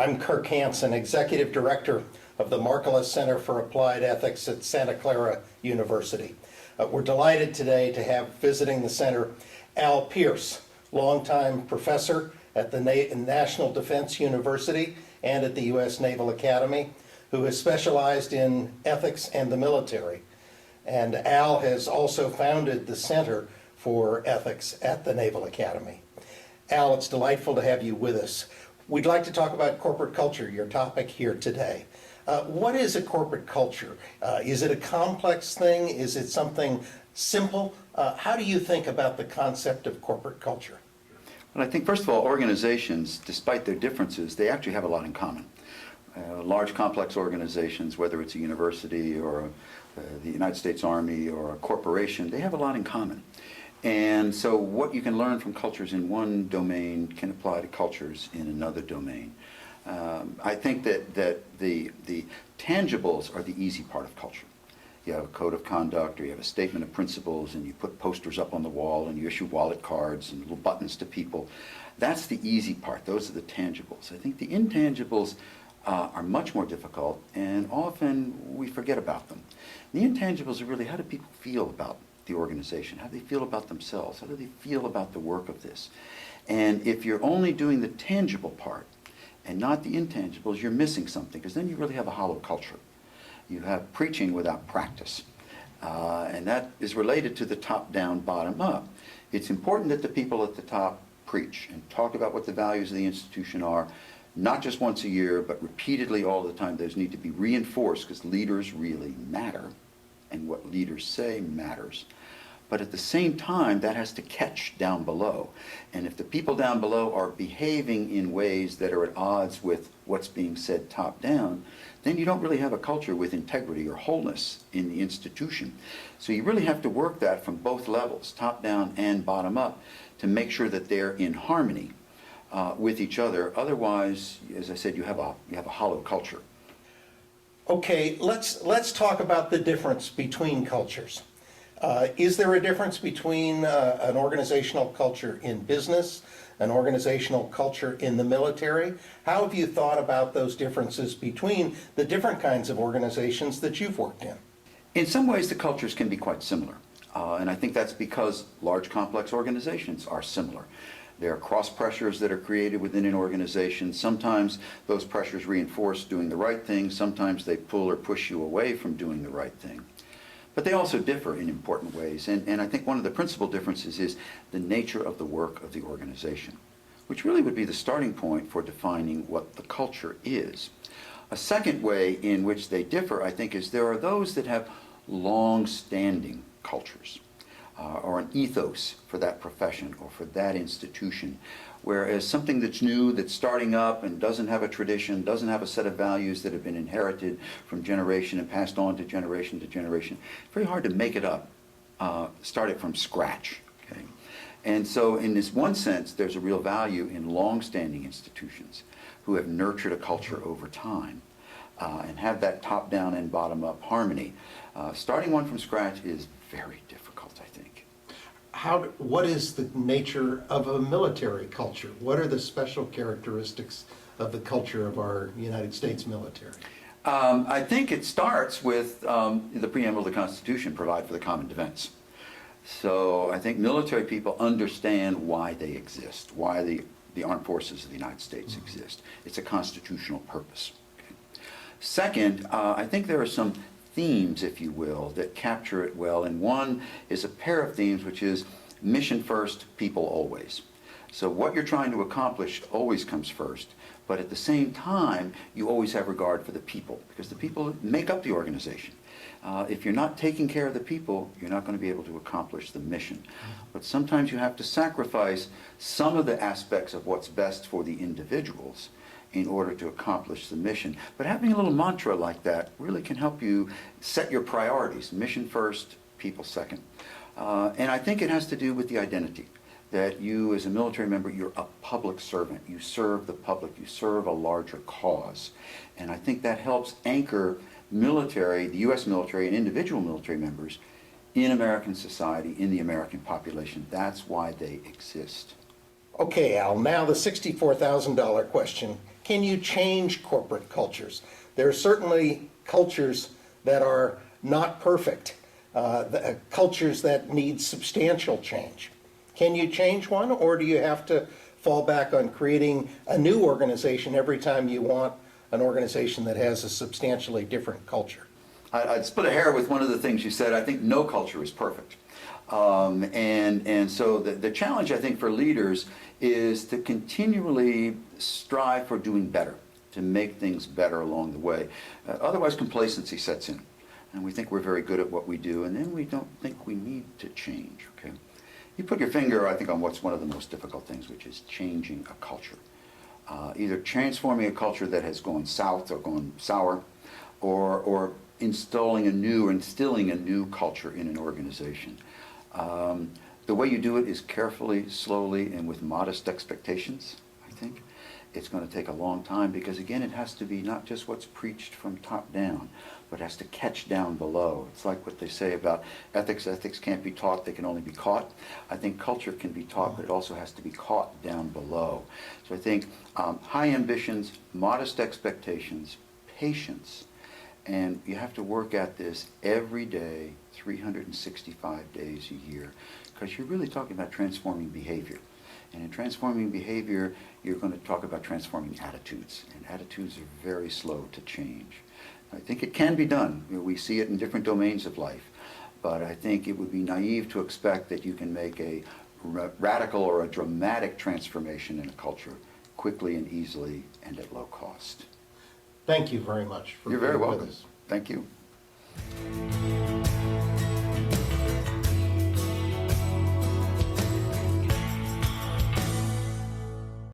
I'm Kirk Hanson, Executive Director of the Markkula Center for Applied Ethics at Santa Clara University. We're delighted today to have visiting the center Al Pierce, longtime professor at the National Defense University and at the U.S. Naval Academy, who has specialized in ethics and the military. And Al has also founded the Center for Ethics at the Naval Academy. Al, it's delightful to have you with us. We'd like to talk about corporate culture, your topic here today. What is a corporate culture? Is it a complex thing? Is it something simple? How do you think about the concept of corporate culture? Well, I think, first of all, organizations, despite their differences, they actually have a lot in common. Large, complex organizations, whether it's a university or the United States Army or a corporation, they have a lot in common. And so what you can learn from cultures in one domain can apply to cultures in another domain. I think that the tangibles are the easy part of culture. You have a code of conduct, or you have a statement of principles, and you put posters up on the wall, and you issue wallet cards and little buttons to people. That's the easy part. Those are the tangibles. I think the intangibles are much more difficult, and often we forget about them. The intangibles are really, how do people feel about the organization? How do they feel about themselves? How do they feel about the work of this? And if you're only doing the tangible part and not the intangibles, you're missing something, because then you really have a hollow culture. You have preaching without practice. And that is related to the top-down, bottom-up. It's important that the people at the top preach and talk about what the values of the institution are, not just once a year, but repeatedly all the time. Those need to be reinforced, because leaders really matter, and what leaders say matters. But at the same time, that has to catch down below. And if the people down below are behaving in ways that are at odds with what's being said top down, then you don't really have a culture with integrity or wholeness in the institution. So you really have to work that from both levels, top down and bottom up, to make sure that they're in harmony with each other. Otherwise, as I said, you have a hollow culture. Okay, let's talk about the difference between cultures. Is there a difference between an organizational culture in business, an organizational culture in the military? How have you thought about those differences between the different kinds of organizations that you've worked in? In some ways, the cultures can be quite similar. And I think that's because large, complex organizations are similar. There are cross pressures that are created within an organization. Sometimes those pressures reinforce doing the right thing. Sometimes they pull or push you away from doing the right thing. But they also differ in important ways. And I think one of the principal differences is the nature of the work of the organization, which really would be the starting point for defining what the culture is. A second way in which they differ, I think, is there are those that have long-standing cultures. Or an ethos for that profession or for that institution. Whereas something that's new, that's starting up and doesn't have a tradition, doesn't have a set of values that have been inherited from generation and passed on to generation, it's very hard to make it up, start it from scratch. Okay? And so in this one sense, there's a real value in long-standing institutions who have nurtured a culture over time and have that top-down and bottom-up harmony. Starting one from scratch is very difficult, I think. What is the nature of a military culture? What are the special characteristics of the culture of our United States military? I think it starts with the preamble of the Constitution, provide for the common defense. So I think military people understand why they exist, why the armed forces of the United States exist. It's a constitutional purpose. Okay. Second, I think there are some themes, if you will, that capture it well, and one is a pair of themes, which is mission first, people always. So what you're trying to accomplish always comes first, but at the same time, you always have regard for the people, because the people make up the organization. If you're not taking care of the people, you're not going to be able to accomplish the mission. But sometimes you have to sacrifice some of the aspects of what's best for the individuals in order to accomplish the mission. But having a little mantra like that really can help you set your priorities. Mission first, people second. And I think it has to do with the identity. That you, as a military member, you're a public servant. You serve the public. You serve a larger cause. And I think that helps anchor military, the U.S. military, and individual military members in American society, in the American population. That's why they exist. Okay, Al, now the $64,000 question. Can you change corporate cultures? There are certainly cultures that are not perfect, cultures that need substantial change. Can you change one, or do you have to fall back on creating a new organization every time you want an organization that has a substantially different culture? I'd split a hair with one of the things you said. I think no culture is perfect. And so the challenge, I think, for leaders is to continually strive for doing better, to make things better along the way. Otherwise, complacency sets in. And we think we're very good at what we do, and then we don't think we need to change, okay? You put your finger, I think, on what's one of the most difficult things, which is changing a culture. Either transforming a culture that has gone south or gone sour, or instilling a new culture in an organization. The way you do it is carefully, slowly, and with modest expectations, I think. It's going to take a long time because, again, it has to be not just what's preached from top down, but it has to catch down below. It's like what they say about ethics. Ethics can't be taught, they can only be caught. I think culture can be taught, but it also has to be caught down below. So I think high ambitions, modest expectations, patience, and you have to work at this every day, 365 days a year, because you're really talking about transforming behavior. And in transforming behavior, you're going to talk about transforming attitudes. And attitudes are very slow to change. I think it can be done. We see it in different domains of life. But I think it would be naive to expect that you can make a radical or a dramatic transformation in a culture quickly and easily and at low cost. Thank you very much for You're very being with welcome. us. Thank you.